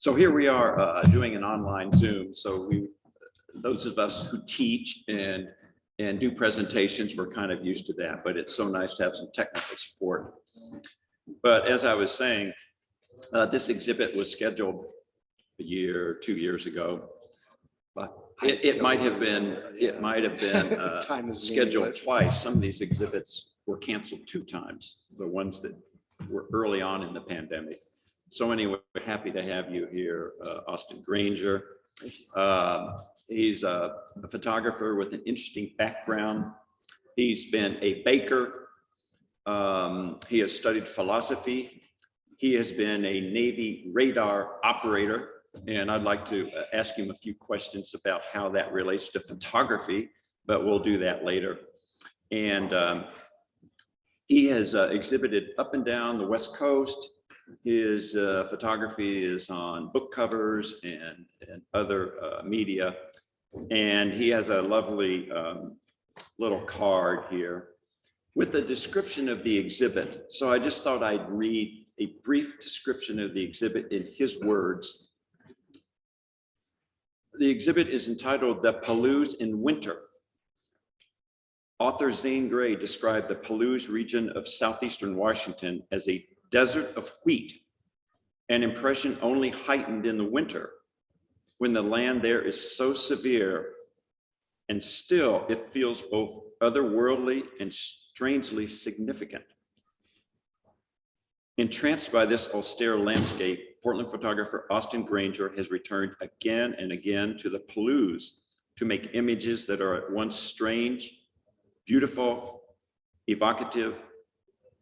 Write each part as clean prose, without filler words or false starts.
So here we are doing an online Zoom. So those of us who teach and do presentations, we're kind of used to that, but it's so nice to have some technical support. But as I was saying, this exhibit was scheduled a year, 2 years ago. But it might have been scheduled twice. Some of these exhibits were canceled 2 times, the ones that were early on in the pandemic. So anyway, we're happy to have you here, Austin Grainger. He's a photographer with an interesting background. He's been a baker. He has studied philosophy. He has been a Navy radar operator. And I'd like to ask him a few questions about how that relates to photography, but we'll do that later. And he has exhibited up and down the West Coast. His photography is on book covers and other media. And he has a lovely little card here with a description of the exhibit. So I just thought I'd read a brief description of the exhibit in his words. The exhibit is entitled The Palouse in Winter. Author Zane Grey described the Palouse region of southeastern Washington as a desert of wheat, an impression only heightened in the winter when the land there is so severe, and still it feels both otherworldly and strangely significant. Entranced by this austere landscape, Portland photographer Austin Grainger has returned again and again to the Palouse to make images that are at once strange, beautiful, evocative,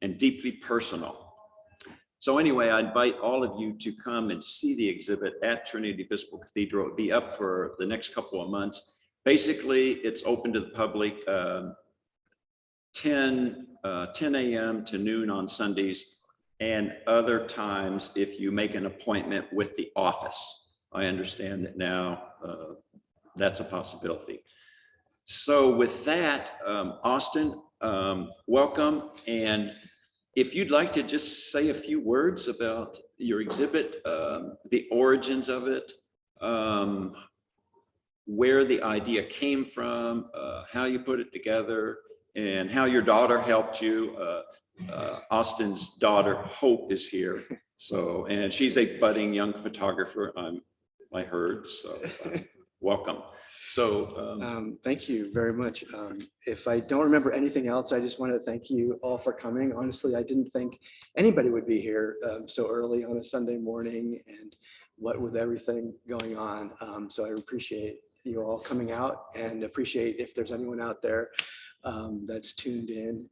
and deeply personal. So anyway, I invite all of you to come and see the exhibit at Trinity Episcopal Cathedral. It'll be up for the next couple of months. Basically, it's open to the public 10 a.m. to noon on Sundays, and other times if you make an appointment with the office. I understand that now that's a possibility. So with that, Austin, welcome. And if you'd like to just say a few words about your exhibit, the origins of it, where the idea came from, how you put it together, and how your daughter helped you. Austin's daughter, Hope, is here. So, and she's a budding young photographer, I heard, so welcome. So thank you very much. If I don't remember anything else, I just want to thank you all for coming. Honestly, I didn't think anybody would be here so early on a Sunday morning, and what with everything going on. So I appreciate you all coming out, and appreciate if there's anyone out there that's tuned in.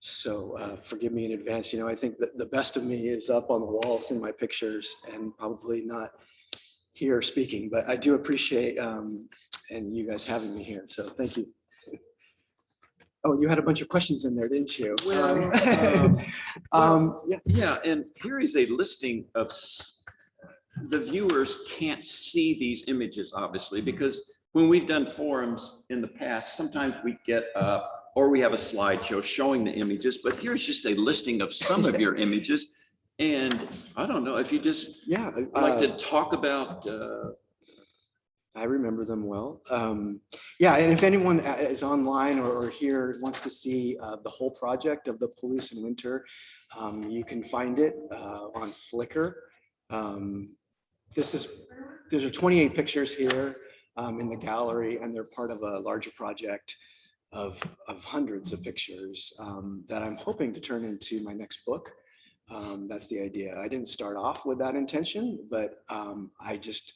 So forgive me in advance. You know, I think that the best of me is up on the walls in my pictures and probably not here speaking, but I do appreciate and you guys having me here. So thank you. Oh, you had a bunch of questions in there, didn't you? Well, yeah, and here is a listing of, the viewers can't see these images, obviously, because when we've done forums in the past, sometimes we get or we have a slideshow showing the images, but here's just a listing of some of your images. And I don't know if you just like to talk about. I remember them well. Yeah, and if anyone is online or here wants to see the whole project of the Palouse in Winter, you can find it on Flickr. There's 28 pictures here in the gallery, and they're part of a larger project of hundreds of pictures that I'm hoping to turn into my next book. That's the idea. I didn't start off with that intention, but I just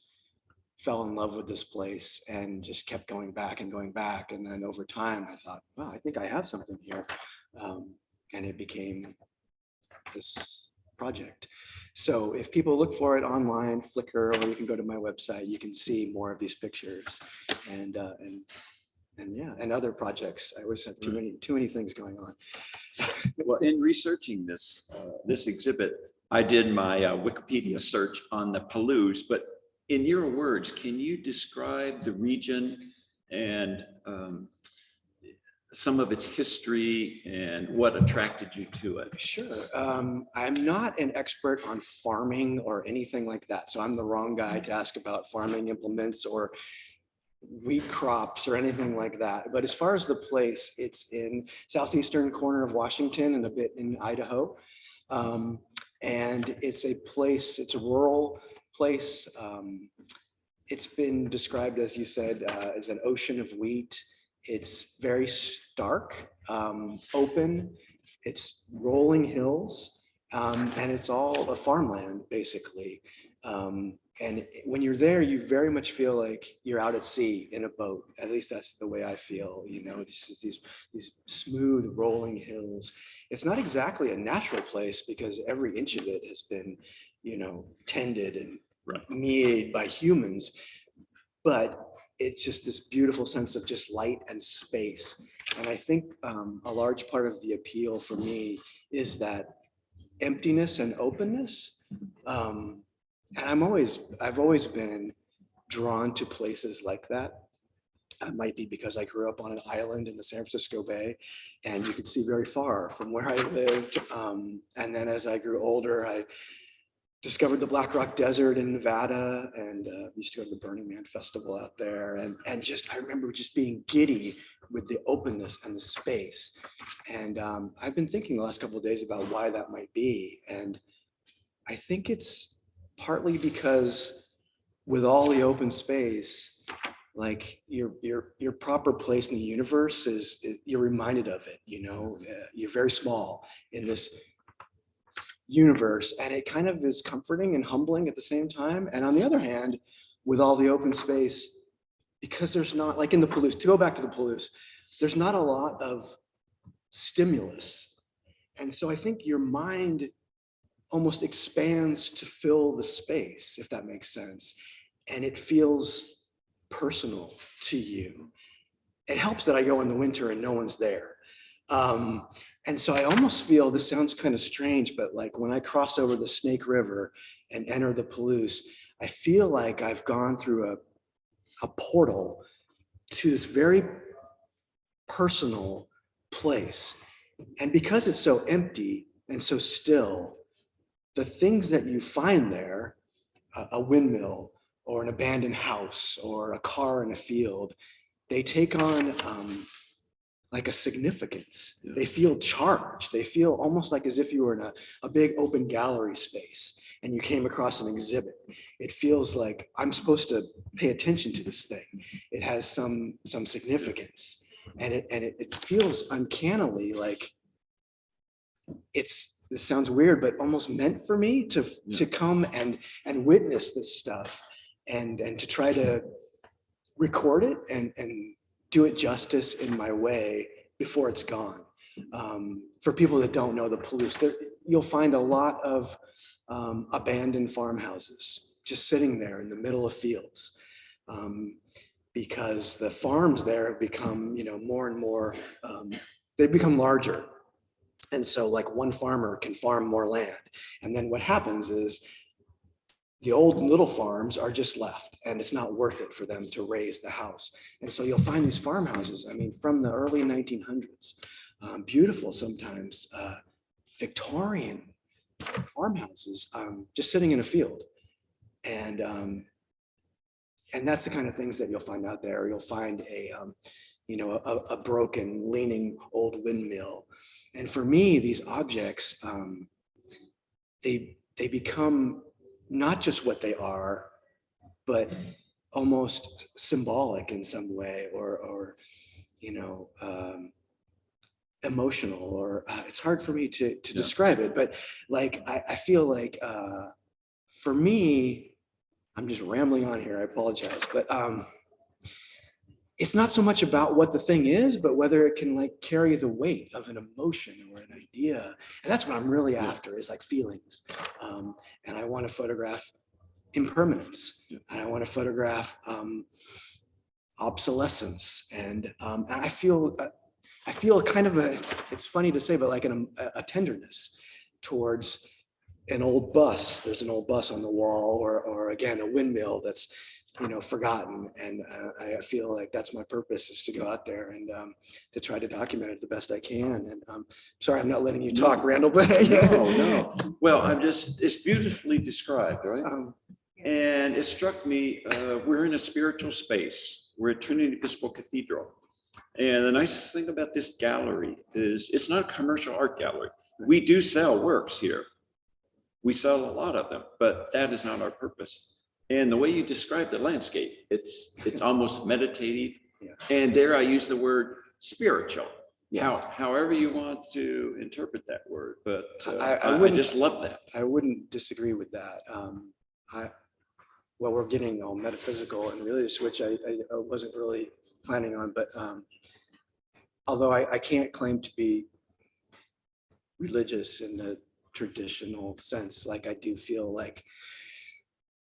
fell in love with this place and just kept going back and going back. And then over time, I thought, well, I think I have something here. And it became this project. So if people look for it online, Flickr, or you can go to my website, you can see more of these pictures and other projects. I always have too many things going on. Well, in researching this exhibit, I did my Wikipedia search on the Palouse, but in your words, can you describe the region and some of its history and what attracted you to it? Sure. I'm not an expert on farming or anything like that, so I'm the wrong guy to ask about farming implements or wheat crops or anything like that. But as far as the place, it's in southeastern corner of Washington and a bit in Idaho. And it's a place, it's a rural place. It's been described, as you said, as an ocean of wheat. It's very stark, open. It's rolling hills, and it's all a farmland, basically. And when you're there, you very much feel like you're out at sea in a boat. At least that's the way I feel. You know, these smooth rolling hills. It's not exactly a natural place because every inch of it has been, you know, tended and made by humans. But it's just this beautiful sense of just light and space. And I think a large part of the appeal for me is that emptiness and openness. And I've always been drawn to places like that. It might be because I grew up on an island in the San Francisco Bay, and you could see very far from where I lived. And then as I grew older, I discovered the Black Rock Desert in Nevada, and used to go to the Burning Man Festival out there. And just, I remember just being giddy with the openness and the space. And I've been thinking the last couple of days about why that might be. And I think it's partly because with all the open space, like your proper place in the universe is you're reminded of it, you know, you're very small in this universe, and it kind of is comforting and humbling at the same time. And on the other hand, with all the open space, because there's not, like in the Palouse, to go back to the Palouse, there's not a lot of stimulus. And so I think your mind almost expands to fill the space, if that makes sense. And it feels personal to you. It helps that I go in the winter and no one's there. And so I almost feel, this sounds kind of strange, but like when I cross over the Snake River and enter the Palouse, I feel like I've gone through a portal to this very personal place. And because it's so empty and so still, the things that you find there, a windmill or an abandoned house or a car in a field, they take on like a significance. They feel charged. They feel almost like as if you were in a big open gallery space and you came across an exhibit. It feels like I'm supposed to pay attention to this thing. It has some significance, and it feels uncannily like this sounds weird, but almost meant for me to come and witness this stuff and to try to record it and do it justice in my way before it's gone. For people that don't know the Palouse, you'll find a lot of abandoned farmhouses just sitting there in the middle of fields, because the farms there have become, you know, more and more, they've become larger. And so like one farmer can farm more land. And then what happens is the old little farms are just left, and it's not worth it for them to raise the house. And so you'll find these farmhouses, I mean, from the early 1900s, beautiful sometimes, Victorian farmhouses, just sitting in a field. And that's the kind of things that you'll find out there. You'll find a broken, leaning old windmill. And for me, these objects, they become not just what they are, but almost symbolic in some way, or emotional, or it's hard for me to describe it, but like I feel like for me, I'm just rambling on here, I apologize, but it's not so much about what the thing is, but whether it can like carry the weight of an emotion or an idea. And that's what I'm really after, is like feelings. And I want to photograph impermanence, and I want to photograph obsolescence. And I feel kind of it's funny to say, but like a tenderness towards an old bus. There's an old bus on the wall, or again, a windmill that's, forgotten. And I feel like that's my purpose, is to go out there and to try to document it the best I can. And sorry, I'm not letting you talk, Randall, but No. Well, it's beautifully described, right? And it struck me, we're in a spiritual space. We're at Trinity Episcopal Cathedral. And the nicest thing about this gallery is it's not a commercial art gallery. We do sell works here. We sell a lot of them, but that is not our purpose. And the way you describe the landscape, it's almost meditative. Yeah. And dare I use the word spiritual. Yeah. However you want to interpret that word, but I just love that. I wouldn't disagree with that. Well, we're getting all metaphysical and religious, which I wasn't really planning on, but although I can't claim to be religious in the traditional sense, like I do feel like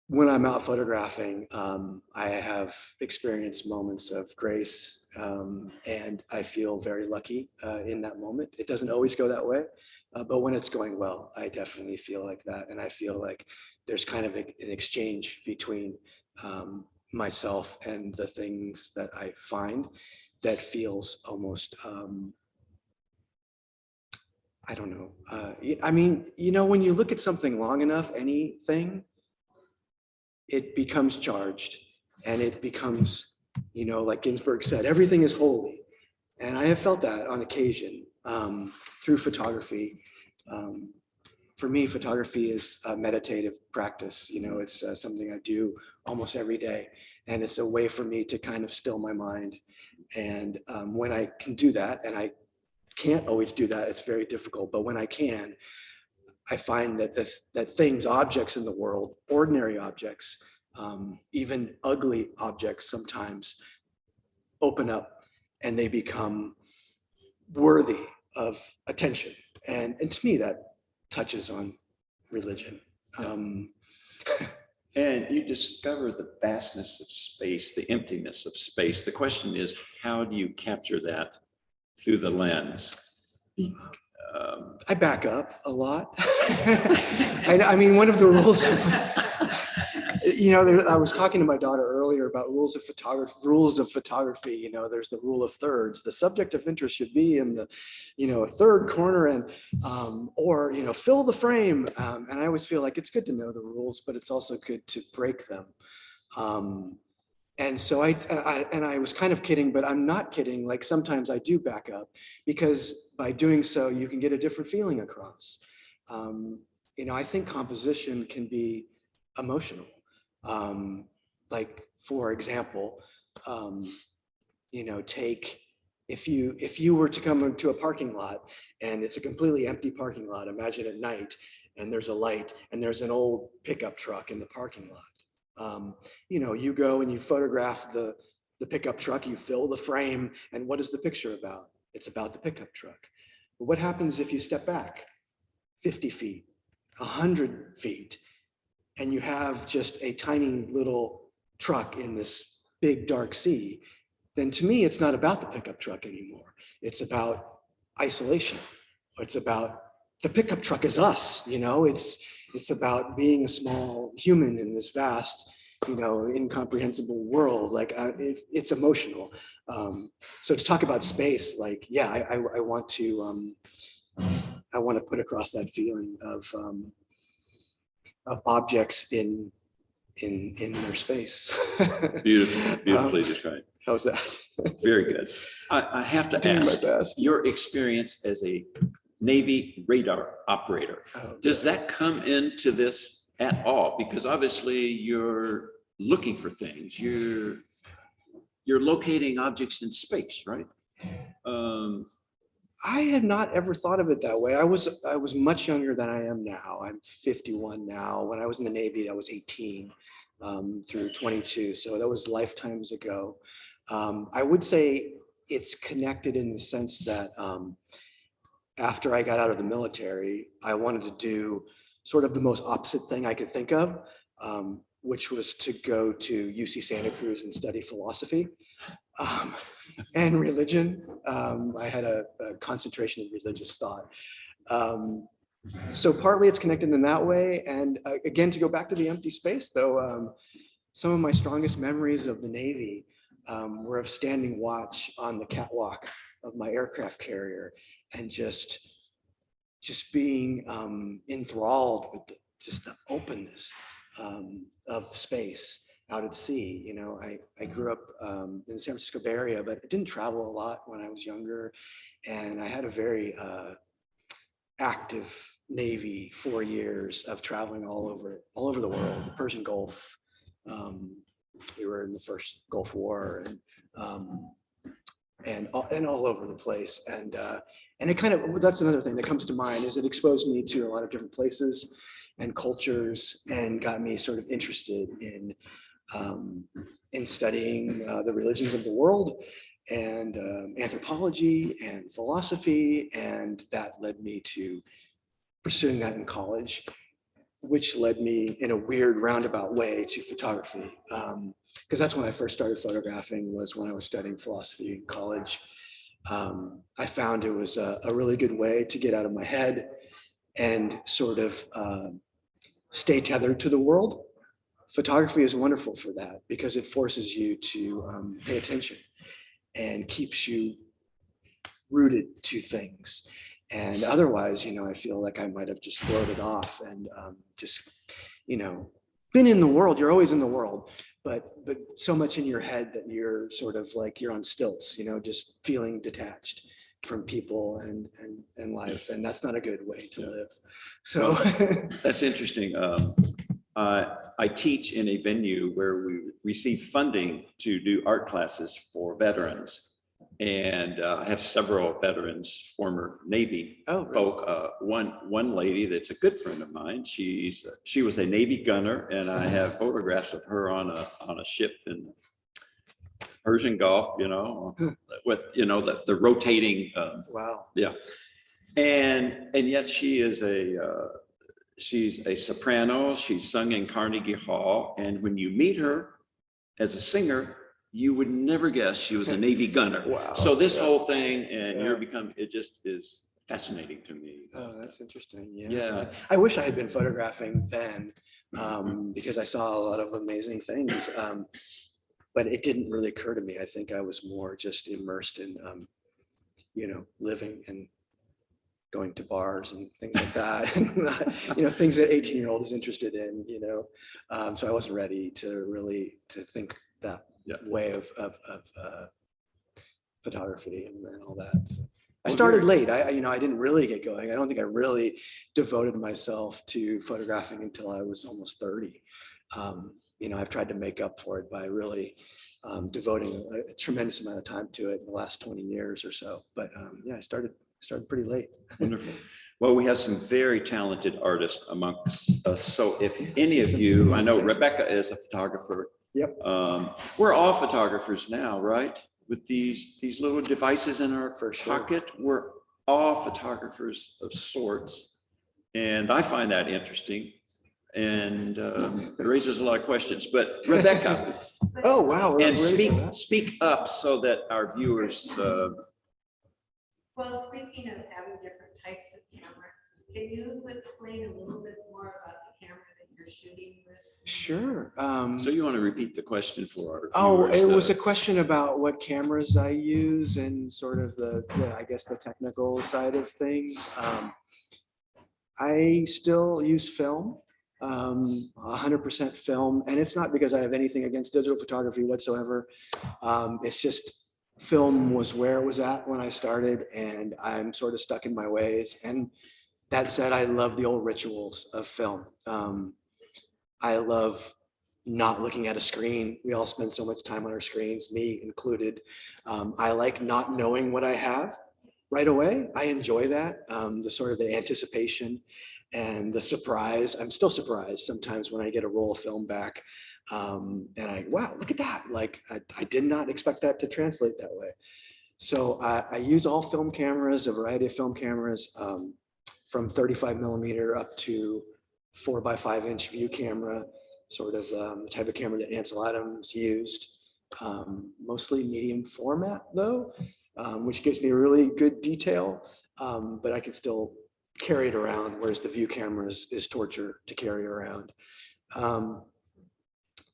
when I'm out photographing, I have experienced moments of grace, and I feel very lucky in that moment. It doesn't always go that way, but when it's going well, I definitely feel like that. And I feel like there's kind of an exchange between myself and the things that I find that feels almost, I don't know. I mean, when you look at something long enough, anything, it becomes charged, and it becomes, like Ginsberg said, everything is holy. And I have felt that on occasion through photography. For me, photography is a meditative practice. It's something I do almost every day. And it's a way for me to kind of still my mind. And when I can do that, and I can't always do that, it's very difficult. But when I can, I find that things, objects in the world, ordinary objects, even ugly objects sometimes open up, and they become worthy of attention. And to me, that touches on religion. And you discover the vastness of space, the emptiness of space. The question is, how do you capture that through the lens? I back up a lot. I mean, one of the rules of, I was talking to my daughter earlier about rules of photography. There's the rule of thirds. The subject of interest should be in the, third corner, and or fill the frame. And I always feel like it's good to know the rules, but it's also good to break them. And so I was kind of kidding, but I'm not kidding. Like, sometimes I do back up, because by doing so, you can get a different feeling across. I think composition can be emotional. Like, for example, take, if you were to come into a parking lot and it's a completely empty parking lot, imagine at night, and there's a light and there's an old pickup truck in the parking lot. You go and you photograph the pickup truck, you fill the frame, and what is the picture about? It's about the pickup truck. But what happens if you step back 50 feet, 100 feet, and you have just a tiny little truck in this big dark sea? Then to me, it's not about the pickup truck anymore. It's about isolation. It's about the pickup truck is us, it's about being a small human in this vast, incomprehensible world. Like, it's emotional. So to talk about space, like, yeah, I want to put across that feeling of objects in their space. Beautifully described. How's that? Very good. I have to ask, my best. Your experience as a Navy radar operator, does that come into this at all? Because obviously you're looking for things, you're locating objects in space, right? I had not ever thought of it that way. I was much younger than I am now. I'm 51 now. When I was in the Navy, I was 18 through 22. So that was lifetimes ago. I would say it's connected in the sense that after I got out of the military, I wanted to do sort of the most opposite thing I could think of, which was to go to UC Santa Cruz and study philosophy and religion. I had a concentration in religious thought. So partly it's connected in that way. And again, to go back to the empty space though, some of my strongest memories of the Navy were of standing watch on the catwalk of my aircraft carrier and just being enthralled with just the openness of space out at sea. You know, I grew up in the San Francisco Bay Area, but I didn't travel a lot when I was younger. And I had a very active Navy 4 years of traveling all over the world, the Persian Gulf. We were in the first Gulf War and all over the place. And it kind of, that's another thing that comes to mind, is it exposed me to a lot of different places and cultures and got me sort of interested in studying the religions of the world and anthropology and philosophy. And that led me to pursuing that in college, which led me in a weird roundabout way to photography. Because that's when I first started photographing, was when I was studying philosophy in college. I found it was a really good way to get out of my head and sort of stay tethered to the world. Photography is wonderful for that because it forces you to pay attention and keeps you rooted to things. And otherwise, you know, I feel like I might have just floated off and just, you know, been in the world. You're always in the world, but so much in your head that you're sort of like you're on stilts, you know, just feeling detached from people and life. And that's not a good way to live. So that's interesting. I teach in a venue where we receive funding to do art classes for veterans. And I have several veterans, former Navy folk. One lady that's a good friend of mine. She was a Navy gunner, and I have photographs of her on a ship in Persian Gulf. You know, with the rotating. Wow. Yeah, and yet she is she's a soprano. She's sung in Carnegie Hall, and when you meet her as a singer, you would never guess she was a Navy gunner. Wow. So this whole thing, and it just is fascinating to me. Oh, that's interesting. Yeah. I wish I had been photographing then, because I saw a lot of amazing things. But it didn't really occur to me. I think I was more just immersed in, living and going to bars and things like that. Things that 18-year-old is interested in, so I wasn't ready to think that way of photography and all that. So I started late. I didn't really get going. I don't think I really devoted myself to photographing until I was almost 30. I've tried to make up for it by really devoting a tremendous amount of time to it in the last 20 years or so. But I started pretty late. Wonderful. Well, we have some very talented artists amongst us. So if any of you, I know Rebecca is a photographer. Yep. We're all photographers now, right? With these little devices in our pocket, we're all photographers of sorts. And I find that interesting. And it raises a lot of questions. But Rebecca. Oh, wow. And speak up so that our viewers. Well, speaking of having different types of cameras, can you explain a little bit more about the camera that you're shooting with? Sure. So you want to repeat the question for our viewers? It was a question about what cameras I use and sort of the technical side of things. I still use film, 100% film, and it's not because I have anything against digital photography whatsoever. It's just film was where it was at when I started, and I'm sort of stuck in my ways. And that said, I love the old rituals of film. I love not looking at a screen. We all spend so much time on our screens, me included. I like not knowing what I have right away. I enjoy that, the anticipation and the surprise. I'm still surprised sometimes when I get a roll of film back and wow, look at that. Like I did not expect that to translate that way. So I use all film cameras, a variety of film cameras, from 35 millimeter up to 4x5 inch view camera, sort of the type of camera that Ansel Adams used, mostly medium format though, which gives me really good detail, but I can still carry it around, whereas the view camera is torture to carry around.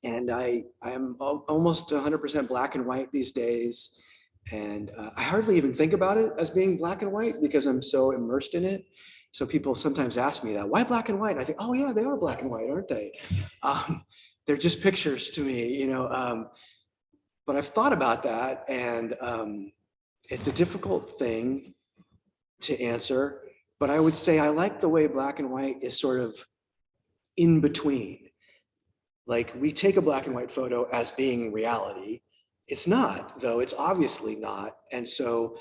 And I am almost 100% black and white these days. And I hardly even think about it as being black and white because I'm so immersed in it. So people sometimes ask me that, why black and white? And I think, oh yeah, they are black and white, aren't they? They're just pictures to me, you know. But I've thought about that, and it's a difficult thing to answer. But I would say I like the way black and white is sort of in between. Like, we take a black and white photo as being reality. It's not, though. It's obviously not. And so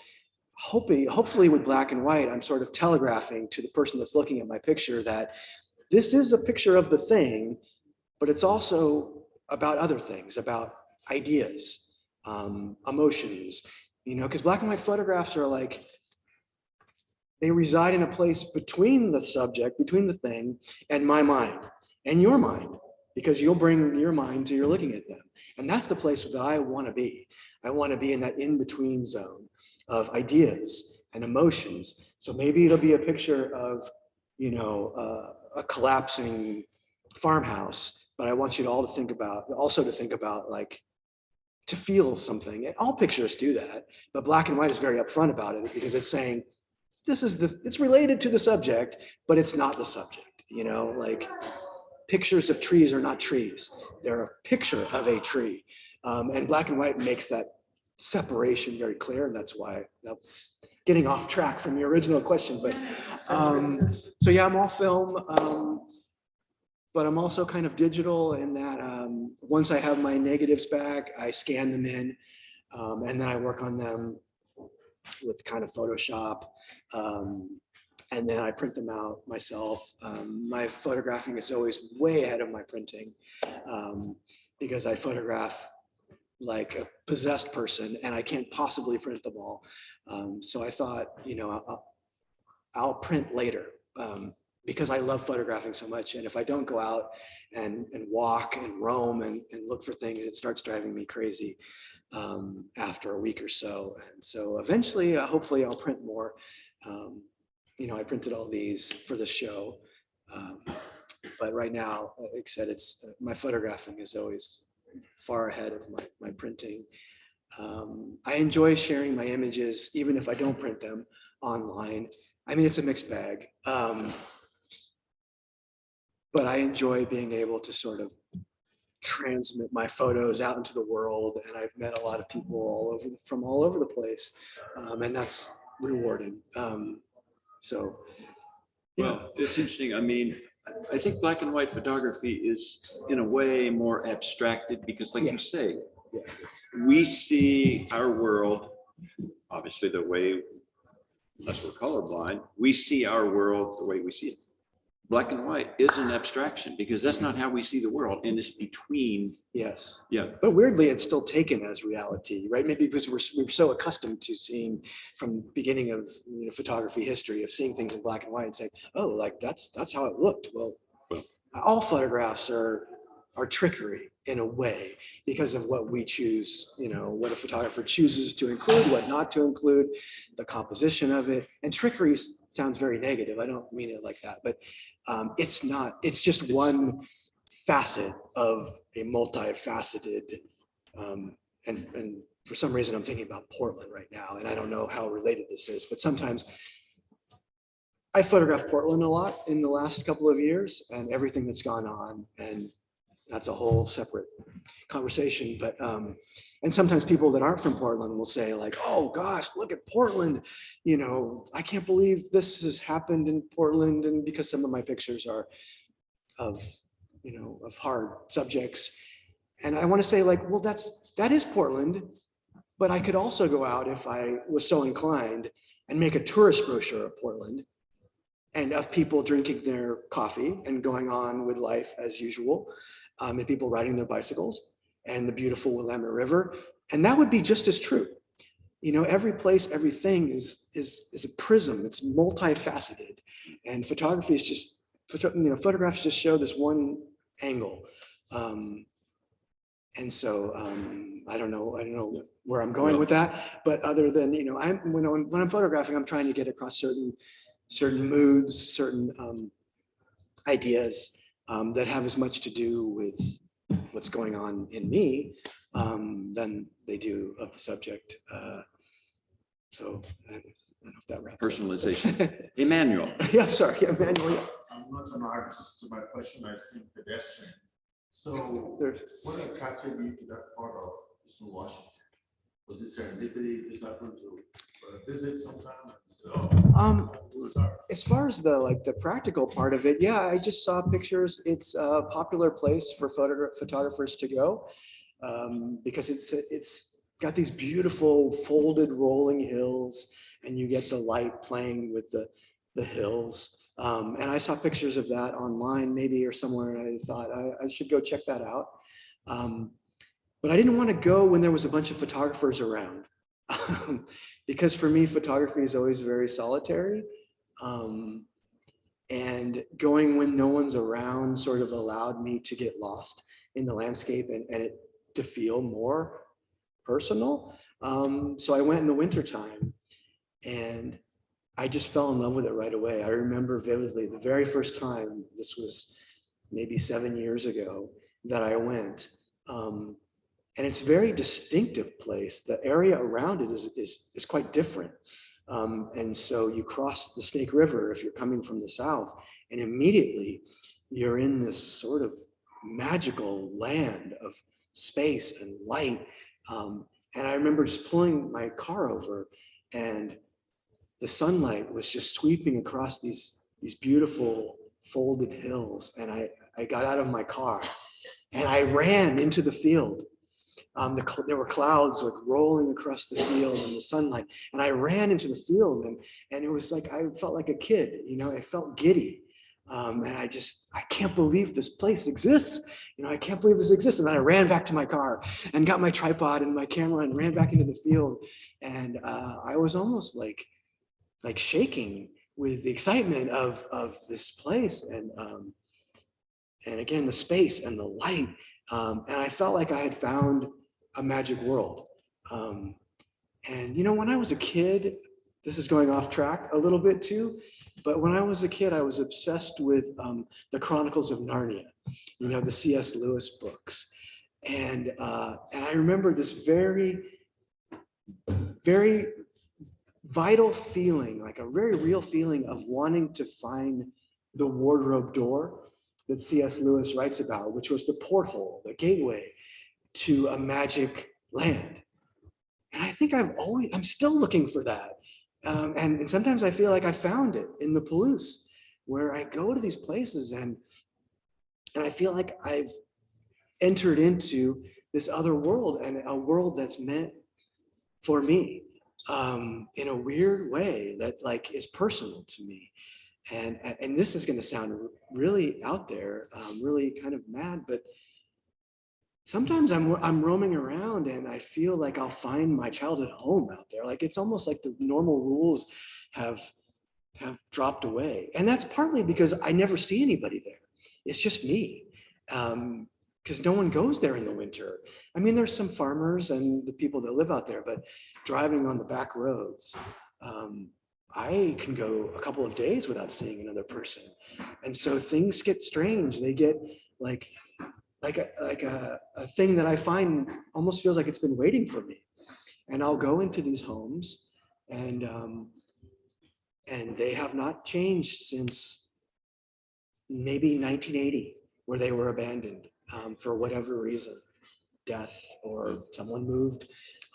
hopefully with black and white, I'm sort of telegraphing to the person that's looking at my picture that this is a picture of the thing, but it's also about other things, about ideas, emotions, you know, because black and white photographs are like, they reside in a place between the subject, between the thing, and my mind and your mind, because you'll bring your mind to you're looking at them. And that's the place that I want to be. I want to be in that in-between zone of ideas and emotions. So maybe it'll be a picture of, you know, a collapsing farmhouse, but I want you to all to think about like, to feel something. And all pictures do that, but black and white is very upfront about it because it's saying, it's related to the subject, but it's not the subject, you know, like, pictures of trees are not trees. They're a picture of a tree. And black and white makes that separation very clear. And that's why that's getting off track from your original question. But so yeah, I'm all film, but I'm also kind of digital in that once I have my negatives back, I scan them in, and then I work on them with kind of Photoshop. And then I print them out myself. My photographing is always way ahead of my printing because I photograph like a possessed person and I can't possibly print them all. So I thought, you know, I'll print later because I love photographing so much. And if I don't go out and walk and roam and look for things, it starts driving me crazy after a week or so. And so eventually, hopefully I'll print more. You know, I printed all these for the show, but right now, like I said, it's my photographing is always far ahead of my printing. I enjoy sharing my images, even if I don't print them online. I mean, it's a mixed bag, but I enjoy being able to sort of transmit my photos out into the world, and I've met a lot of people from all over the place, and that's rewarding. So, yeah. Well, it's interesting. I mean, I think black and white photography is in a way more abstracted because, like you say, we see our world, obviously the way, unless we're colorblind, we see our world the way we see it. Black and white is an abstraction because that's not how we see the world, and it's between. Yes. Yeah. But weirdly, it's still taken as reality, right? Maybe because we're so accustomed to seeing from beginning of, you know, photography history of seeing things in black and white and saying, oh, like that's how it looked. Well, all photographs are trickery in a way because of what we choose, you know, what a photographer chooses to include, what not to include, the composition of it. And trickery sounds very negative. I don't mean it like that, but it's not, it's just one facet of a multifaceted, and for some reason I'm thinking about Portland right now, and I don't know how related this is, but sometimes I photographed Portland a lot in the last couple of years and everything that's gone on, and that's a whole separate conversation. But and sometimes people that aren't from Portland will say like, oh gosh, look at Portland, you know, I can't believe this has happened in Portland. And because some of my pictures are of, you know, of hard subjects, and I want to say like, well, that is Portland, but I could also go out if I was so inclined and make a tourist brochure of Portland and of people drinking their coffee and going on with life as usual, and people riding their bicycles and the beautiful Willamette River. And that would be just as true. You know, every place, everything is a prism. It's multifaceted, and photography is just, you know, photographs just show this one angle. And so I don't know where I'm going with that, but other than, you know, when I'm photographing, I'm trying to get across certain certain moods, certain ideas that have as much to do with what's going on in me than they do of the subject. So I don't know if that wraps up. Personalization. Emmanuel. Yeah, sorry, yeah, Manuel. Yeah. I'm not an artist, so my question I seem pedestrian. So There's- what attracted you to that part of Eastern Washington? Was it serendipity? Just happened to visit sometime? And said, oh, sorry. As far as the practical part of it, yeah, I just saw pictures. It's a popular place for photographers to go because it's got these beautiful folded rolling hills, and you get the light playing with the hills. And I saw pictures of that online, maybe or somewhere, and I thought I should go check that out. But I didn't want to go when there was a bunch of photographers around, because for me, photography is always very solitary. And going when no one's around sort of allowed me to get lost in the landscape and it to feel more personal. So I went in the wintertime, and I just fell in love with it right away. I remember vividly the very first time, this was maybe 7 years ago, that I went. And it's a very distinctive place. The area around it is quite different. And so you cross the Snake River if you're coming from the south, and immediately you're in this sort of magical land of space and light. And I remember just pulling my car over, and the sunlight was just sweeping across these beautiful folded hills. And I got out of my car and I ran into the field. There were clouds like rolling across the field in the sunlight, and I ran into the field, and it was like I felt like a kid, I felt giddy, and I can't believe this place exists, I can't believe this exists. And then I ran back to my car and got my tripod and my camera and ran back into the field, and I was almost like shaking with the excitement of this place, and again the space and the light, and I felt like I had found a magic world. And when I was a kid, this is going off track a little bit too, but when I was a kid, I was obsessed with the Chronicles of Narnia, the C.S. Lewis books. And I remember this very, very vital feeling, like a very real feeling of wanting to find the wardrobe door that C.S. Lewis writes about, which was the porthole, the gateway to a magic land. And I think I'm still looking for that. And sometimes I feel like I found it in the Palouse, where I go to these places and I feel like I've entered into this other world, and a world that's meant for me in a weird way that is personal to me. And this is going to sound really out there, really kind of mad, but sometimes I'm roaming around and I feel like I'll find my childhood home out there. Like it's almost like the normal rules have dropped away. And that's partly because I never see anybody there. It's just me. Because no one goes there in the winter. I mean, there's some farmers and the people that live out there, but driving on the back roads, I can go a couple of days without seeing another person. And so things get strange. They get like a thing that I find almost feels like it's been waiting for me. And I'll go into these homes, and they have not changed since maybe 1980, where they were abandoned for whatever reason, death or someone moved.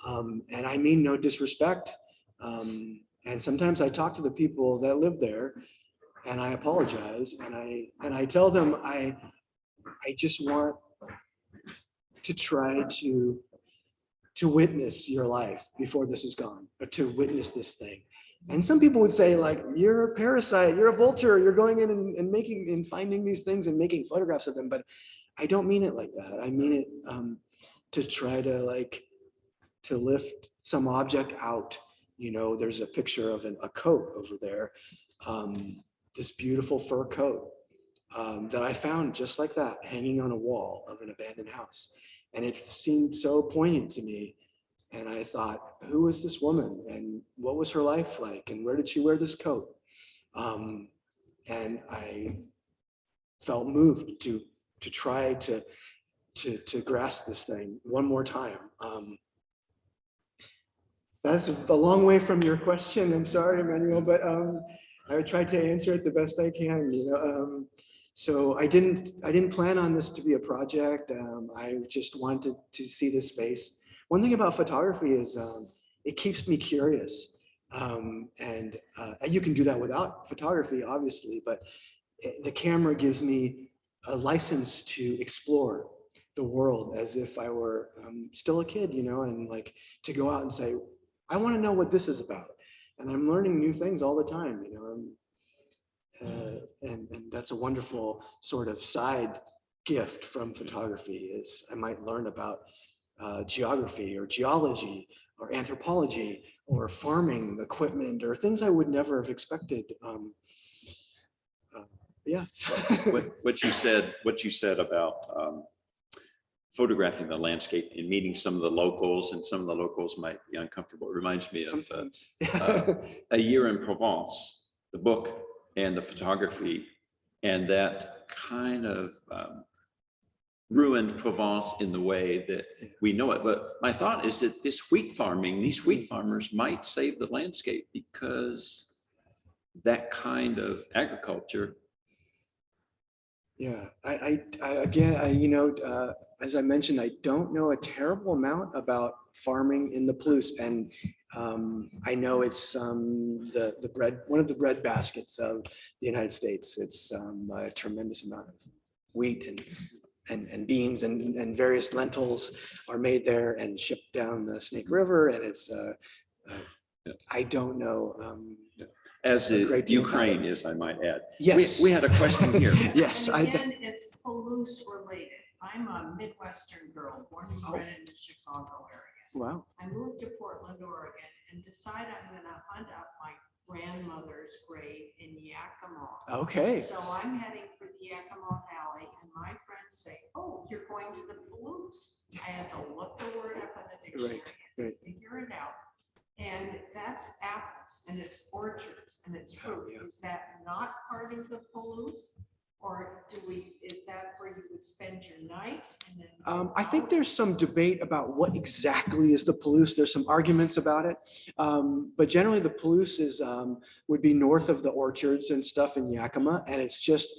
And I mean no disrespect. And sometimes I talk to the people that live there, and I apologize, and I tell them I just want to try to witness your life before this is gone, or to witness this thing. And some people would say, like, you're a parasite, you're a vulture, you're going in and making and finding these things and making photographs of them. But I don't mean it like that. I mean it to try to lift some object out. There's a picture of a coat over there, this beautiful fur coat that I found just like that, hanging on a wall of an abandoned house. And it seemed so poignant to me. And I thought, who is this woman? And what was her life like? And where did she wear this coat? And I felt moved to try to grasp this thing one more time. That's a long way from your question. I'm sorry, Emmanuel, but I tried to answer it the best I can. So I didn't plan on this to be a project. I just wanted to see the space. One thing about photography is it keeps me curious, and you can do that without photography, obviously. But the camera gives me a license to explore the world as if I were still a kid, and like to go out and say, I want to know what this is about. And I'm learning new things all the time, and that's a wonderful sort of side gift from photography is I might learn about geography or geology or anthropology or farming equipment or things I would never have expected. Yeah. What you said about photographing the landscape and meeting some of the locals, and some of the locals might be uncomfortable. It reminds me of A Year in Provence, the book and the photography, and that kind of ruined Provence in the way that we know it. But my thought is that these wheat farmers might save the landscape, because that kind of agriculture. Yeah, as I mentioned, I don't know a terrible amount about farming in the Palouse, and I know it's the bread, one of the bread baskets of the United States. It's a tremendous amount of wheat and beans and various lentils are made there and shipped down the Snake River, and it's I don't know. As Ukraine is, I might add. Yes. We had a question here. Yes. And again, it's Palouse related. I'm a Midwestern girl, born and bred in the Chicago area. Wow. I moved to Portland, Oregon, and decided I'm gonna hunt up my grandmother's grave in Yakima. Okay. So I'm heading for the Yakima Valley, and my friends say, oh, you're going to the Palouse. I had to look the word up in the dictionary and figure it out. And that's apples, and it's orchards, and it's fruit. Is that not part of the Palouse? Or is that where you would spend your nights? And then I think there's some debate about what exactly is the Palouse. There's some arguments about it. But generally the Palouse is would be north of the orchards and stuff in Yakima. And it's just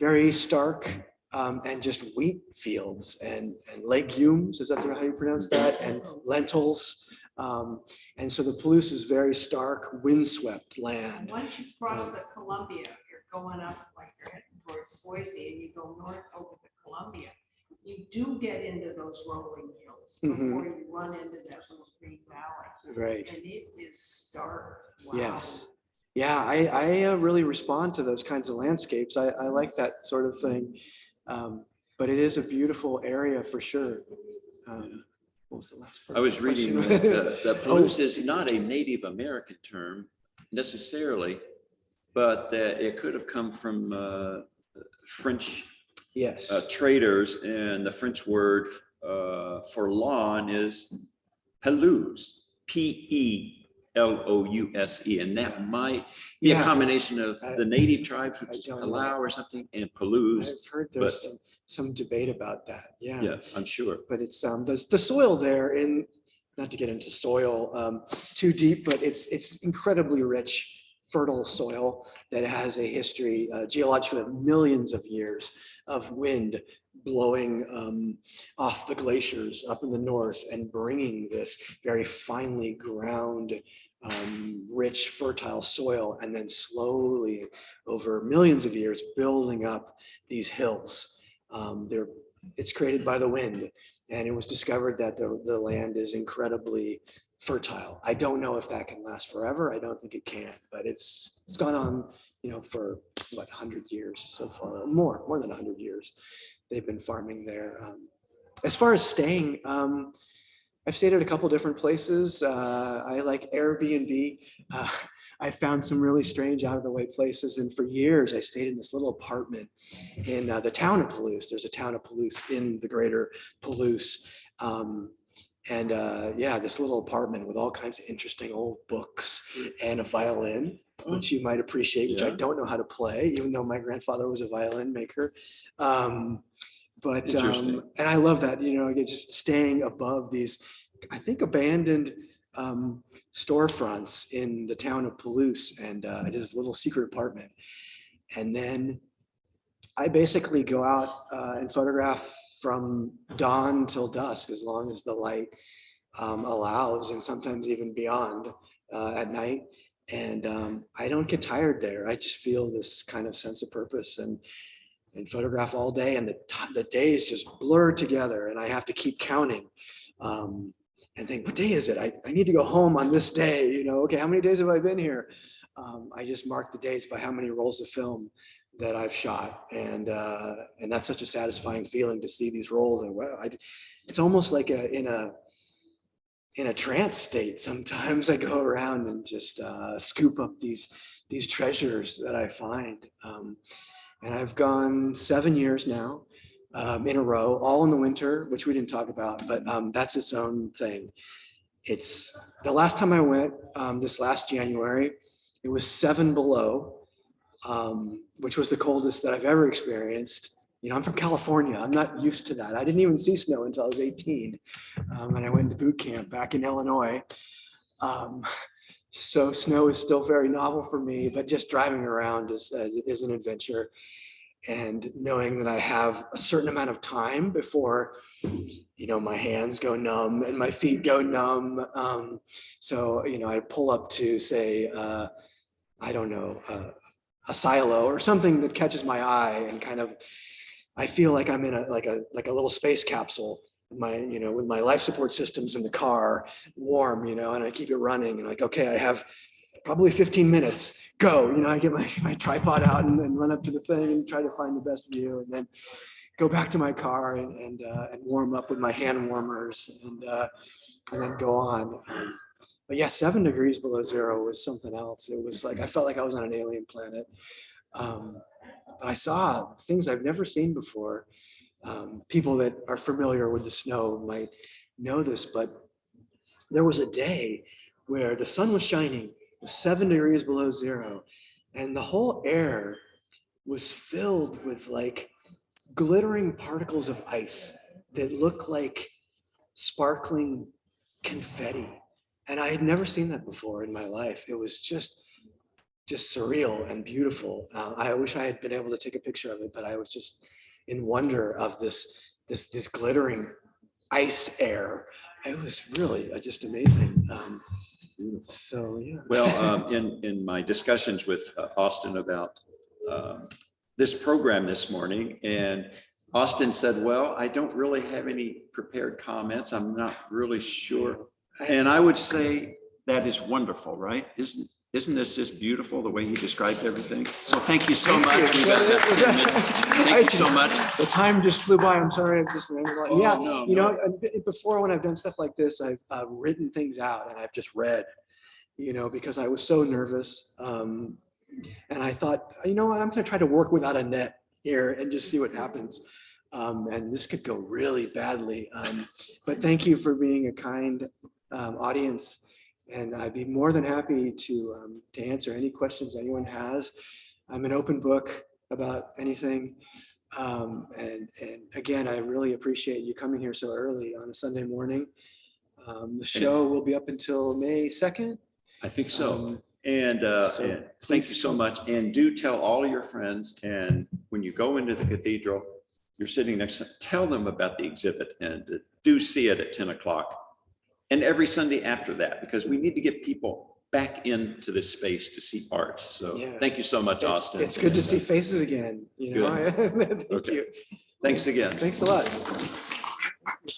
very stark and just wheat fields and legumes. Is that how you pronounce that? And lentils. And so the Palouse is very stark, windswept land. And once you cross the Columbia, you're going up, like you're heading towards Boise, and you go north over the Columbia, you do get into those rolling hills before you run into that little green valley. Right. And it is stark. Wow. Yes. Yeah, I really respond to those kinds of landscapes. I like that sort of thing. But it is a beautiful area for sure. What was the last part? I was reading that the Palouse is not a Native American term necessarily, but that it could have come from French traders, and the French word for lawn is Palouse, P-E-L-O-U-S-E, and that might be a combination of the native tribes, which is Palouse or something, and Palouse. I've heard there's some debate about that. Yeah, I'm sure. But it's the soil there, in not to get into soil too deep, but it's incredibly rich, fertile soil that has a history geologically of millions of years of wind blowing off the glaciers up in the north and bringing this very finely ground, rich, fertile soil, and then slowly over millions of years building up these hills. It's created by the wind, and it was discovered that the land is incredibly fertile. I don't know if that can last forever. I don't think it can, but it's gone on, for what, 100 years so far, more than 100 years. They've been farming there. As far as staying, I've stayed at a couple different places. I like Airbnb. I found some really strange, out of the way places, and for years I stayed in this little apartment in the town of Palouse. There's a town of Palouse in the greater Palouse. This little apartment with all kinds of interesting old books and a violin which you might appreciate, which I Yeah. don't know how to play, even though my grandfather was a violin maker. Interesting. And I love that, again, just staying above these, I think, abandoned storefronts in the town of Palouse, and this little secret apartment. And then I basically go out and photograph from dawn till dusk, as long as the light allows, and sometimes even beyond at night. And I don't get tired there. I just feel this kind of sense of purpose and photograph all day, and the days just blur together, and I have to keep counting and think, what day is it? I need to go home on this day. Okay, how many days have I been here? I just mark the dates by how many rolls of film that I've shot, and that's such a satisfying feeling to see these rolls. And wow, it's almost like in a trance state. Sometimes I go around and just scoop up these treasures that I find. And I've gone 7 years now in a row, all in the winter, which we didn't talk about, but that's its own thing. It's the last time I went, this last January, it was 7 below, which was the coldest that I've ever experienced. I'm from California. I'm not used to that. I didn't even see snow until I was 18. And I went to boot camp back in Illinois. So snow is still very novel for me, but just driving around is an adventure. And knowing that I have a certain amount of time before, my hands go numb and my feet go numb. So, I pull up to, say, I don't know, a silo or something that catches my eye, and kind of, I feel like I'm in a little space capsule. With my life support systems in the car, warm, and I keep it running, and okay, I have probably 15 minutes, go. I get my tripod out and run up to the thing and try to find the best view, and then go back to my car and warm up with my hand warmers, and then go on. But yeah, 7 degrees below zero was something else. It was like, I felt like I was on an alien planet. But I saw things I've never seen before. People that are familiar with the snow might know this, but there was a day where the sun was shining, it was 7 degrees below zero, and the whole air was filled with like glittering particles of ice that looked like sparkling confetti. And I had never seen that before in my life. It was just surreal and beautiful. I wish I had been able to take a picture of it, but I was just in wonder of this glittering ice air. It was really just amazing. So yeah. Well, in my discussions with Austin about this program this morning, and Austin said, well, I don't really have any prepared comments. I'm not really sure. And I would say that is wonderful, right? Isn't this just beautiful, the way he described everything? So thank you so much. We got that 10 minutes. Thank you so much. The time just flew by. I'm sorry, I've just ran a lot. Yeah, No. Before, when I've done stuff like this, I've written things out and I've just read, because I was so nervous. And I thought, I'm going to try to work without a net here and just see what happens. And this could go really badly. But thank you for being a kind audience. And I'd be more than happy to answer any questions anyone has. I'm an open book about anything. And again, I really appreciate you coming here so early on a Sunday morning. The show will be up until May 2nd. I think so. And thank you so much. And do tell all your friends. And when you go into the cathedral, you're sitting next to, tell them about the exhibit, and do see it at 10 o'clock. And every Sunday after that, because we need to get people back into this space to see art. So yeah. Thank you so much, Austin. It's good to see faces again. Thank you. Thanks again. Thanks a lot.